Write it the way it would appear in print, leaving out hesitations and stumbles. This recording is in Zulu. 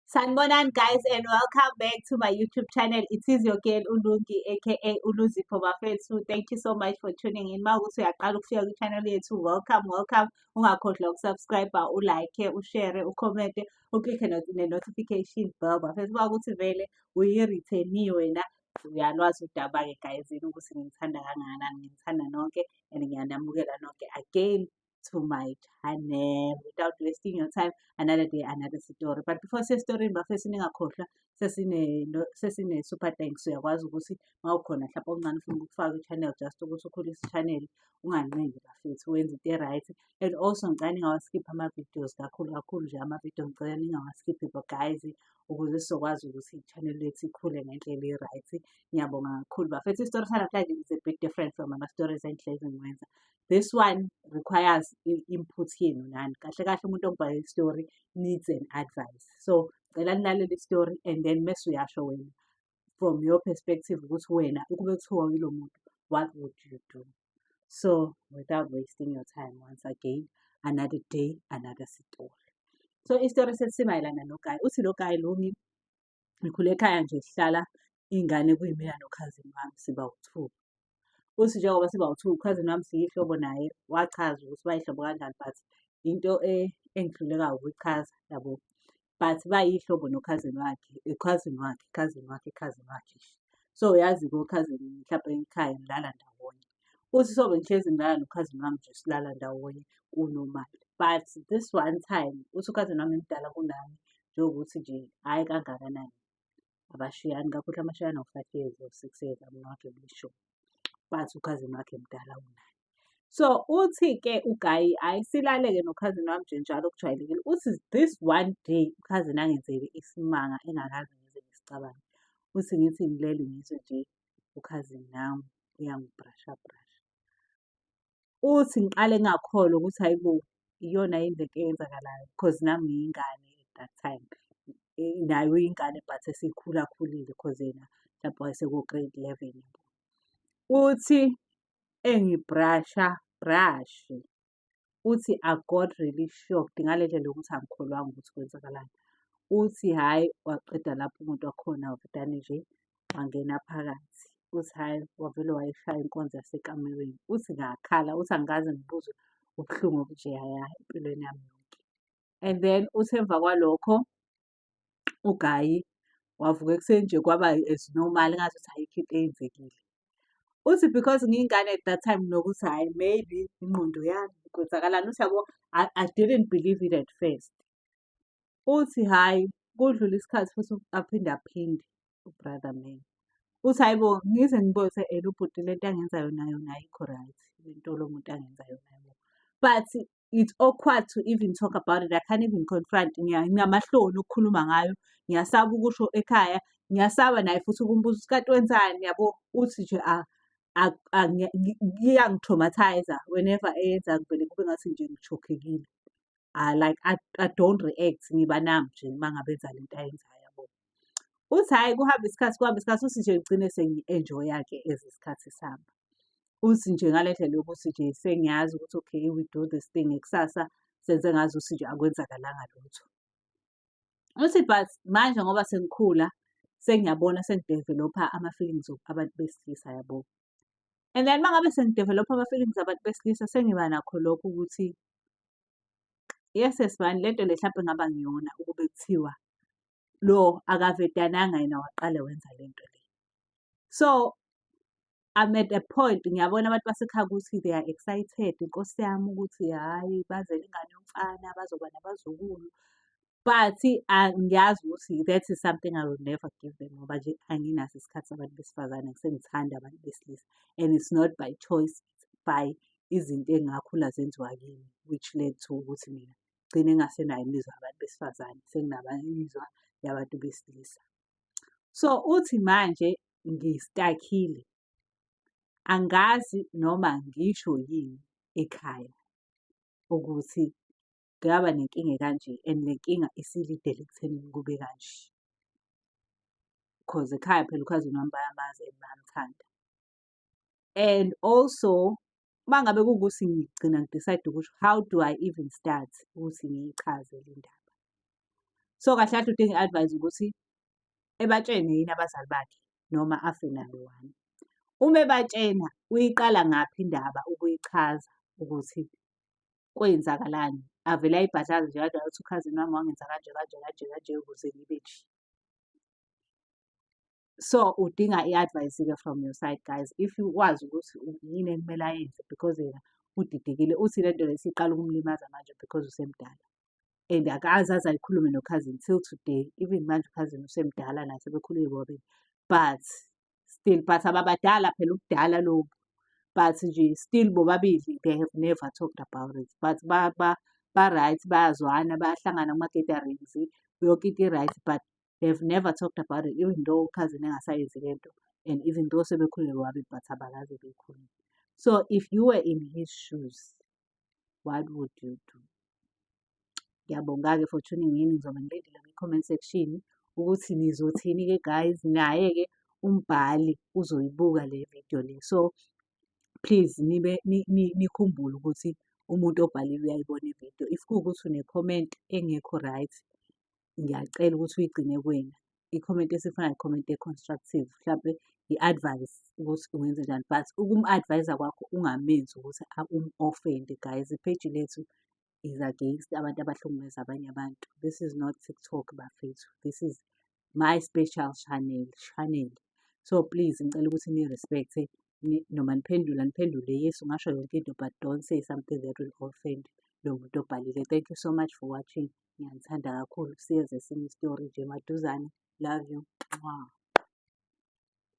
Sanibonani guys and welcome back to my YouTube channel. It is your girl Ulungi aka Uluzipho Bafethu. Thank you so much for tuning in. Mawukuthi uyaqala ukufika ku-channel yethu, welcome. Ungakhohlwa ukusubscribe, ulike, ushare, ucommente, uklikhe ne-notification bell bafethu. Mawukuthi vele uyi-returniwe na, uyalwazi udaba-ke guys ukuthi ngithanda kangakanani, ngithanda nonke and ngiyanamukela nonke again to my channel. Without wasting your time, another day, another story. But before say story bafethu ningakhohlwa sesine super thanks. Uyakwazi ukuthi mawukhona mhlawumbe okuncane ufuna ukufaka i-channel just ukuthi ukhulise i-channel unganqindi bafethu wenze into e-right. And also ngicela ningawaskiphi ama-videos kakhulu nje ama-video ngicela ningawaskiphi guys ukuze sizokwazi ukuthi i-channel yethu ikhule ngendlela e-right. Ngiyabonga kakhulu bafethu. Isitori sanamhlanje is a bit different from ama-stories engihlezi ngiwenza. This one requires input yenu nani. Kahle kahle umuntu ongibhalela i-story needs an advice. So cela nilalele i-story and then mese uyasho wena from your perspective ukuthi wena ukube kuthiwa yilo muntu, what would you do? So without wasting your time, once again, another day, another story. So isitori sesimayelana noGayi. Uthi lo Gayi lo ngikhule ekhaya nje sihlala ingane kuyimina nokhazini wami siba u-2. Uthi njengoba siba u-2, ukhazini wami siyihlobo naye wachaza ukuthi bayihlobo kanjani, but into engihluleka ukuyichaza yabo. But bayihlobo nokhazini wakhe. So yazi kokhazini mhlawumbe ekhaya nilala ndawonye. Uthi sobe ngihlezi ngilala nokhazini wami nje silala ndawonye kunormal. But this one time uthi ukhazini wami mdala kunami njengokuthi nje hhayi kangakanani. Abashiyani kakhulu, amashiyana of 5 years or 6 years, I'm not really sure. But ukhazini wakhe mdala kunaye. So uthi-ke uGayi hhayi silale-ke nokhazini wami nje njalo okujwayelekile. Uthi this one day ukhazini angenzele isimanga engakaze ngize ngisicabange. Uthi ngithi ngilele ngizwe nje ukhazini nami uyangibrasha. Uthi ngiqale ngingakholwa ukuthi hayi bo iyona yini lento eyenzakalayo because nami ngiyingane at that time. Naye uyingane but esikhulakhulile because yena mhlawumbe wayeseko-grade 11. Uthi engibrashe. Uthi I got really shocked ngale ndlela yokuthi angikholwanga ukuthi kwenzakalani. Uthi hhayi waqeda lapho umuntu wakhona wavudane nje wangena phakathi. Uthi hhayi wavele wayishaya inkonzo yasekamereni. Uthi ngakhala, uthi angikaze ngibuzwe ubuhlungu obunjeyaya empilweni yami yonke. And then uthi emva kwalokho uGayi wavuka ekuseni nje kwaba as normal engazuthi ayikho into eyenzekile. Uthi because ngiyingane at that time nokuthi hhayi maybe ingqondo yami kwenzakalani. Uthi yabo I didn't believe it at first. Uthi hhayi kudlula isikhathi futhi aphinde u-brother man. Uthi hhayi bo ngize ngibone ubhuti lento angenza yona ayikho right. Lento lo muntu angenza yona. But it's awkward to even talk about it. I can't even confront. Ngiyamahloni ukukhuluma ngayo. Ngiyasaba ukusho ekhaya. Ngiyasaba naye futhi ukumbuza ukuthi kanti wenzani yabo. Uthi nje iyang-traumatize whenever eyenza kuvele kube ngathi nje ngi-choke-ekile. Like I don't react, ngiba numb nje uma ngabe enza lento ayenzayo yabo. Uthi hhayi kuhamba isikhathi uthi nje ngigcine sengi-enjoya-ke as isikhathi sihamba. Uthi nje ngale ndlela yokuthi nje sengiyazi ukuthi okay we do this thing kusasa senze ngazuthi nje akwenzakalanga lutho. Uthi but manje ngoba sengikhula sengiyabona sengidevelopha ama-feelings abantu besilisa yabo. And then uma ngabe sengidevelopha ama-feelings abantu besilisa sengiba nakho lokho ukuthi yes sibani lento le mhlampe ngaba ngiyona ukube kuthiwa lo akavedananga yena waqala wenza lento le. So I'm at a point ngiyabona abantu basekhaya ukuthi they are excited inkosi yami ukuthi hhayi bazele ingane yomfana bazoba nabazukulu. But ngiyazi ukuthi that is something I will never give them ngoba nje anginaso isikhathi sabantu besifazane ngisengithanda abantu besilisa. And it's not by choice, it's by izinto engakhula zenziwa kimi which led to ukuthi mina gcine ngingasenayo imizwa yabantu besifazane senginamizwa yabantu besilisa. So uthi manje ngistakile. Angazi noma ngisho yini ekhaya ukuthi ngaba nenkinga ekanje and le nkinga isilidele ekuthenini kube kanje. Because ekhaya phela ukhazini wami bayamazi and bayamthanda. And also uma ngabe kuwukuthi ngigcina ngidecide ukuthi how do I even start ukuthi ngiyichaze le ndaba. So kahle kahle udinga i-advice ukuthi ebatshene yini abazali bakhe noma afe nayo one. Uma ebatshena uyiqala ngaphi indaba ukuyichaza ukuthi kwenzakalani. Avele ayibhadlaze nje kanjalo ukuthi ukhazini wami wangenza kanje kanje kanje kanje ukuze ngibe nje. So udinga i-advice-ke from your side guys. If ukwazi ukuthi yini ekumele ayenze because yena udidekile, uthi le nto le isiqala ukumlimaza manje because usemdala. And akaze aze ayikhulume nokhazini till today. Even manje ukhazini usemdala naye sebekhulile bobabili. But still, but ababadala phela ubudala lobu. But nje still bobabili they have never talked about it. But ba-right, bayazwana, bayahlangana kuma-gatherings, yonke into i-right, but they've never talked about it, even though ukhazini engasayenzi le nto. And even though sebekhulile bobabili, but abakaze beyikhulume. So if you were in his shoes, what would you do? Ngiyabonga-ke for tuning in. Ngizobe ngilindile kwi-comment section ukuthi nizothini-ke guys. Naye-ke umbhali uzoyibuka le video le. So please nikhumbule ukuthi umuntu obhalile uyayibona ividiyo. If kuwukuthi une-comment engekho right, ngiyacela ukuthi uyigcine kuwena. I-comment esifana i-comment e-constructive, mhlampe i-advice ukuthi ungenze njani. But ukum-advise-a kwakho ungamenzi ukuthi umu-offend guys. Ipheji lethu is against abantu abahlukumeza abanye abantu. This is not TikTok bafethu. This is my special channel. So please ngicela ukuthi ni-respect-e noma niphendule yes ungasho yonke into, but don't say something that will offend lo muntu obhalile. Thank you so much for watching. Ngiyanithanda kakhulu. Siyenze esinye story nje maduzane. Love you. Mwah.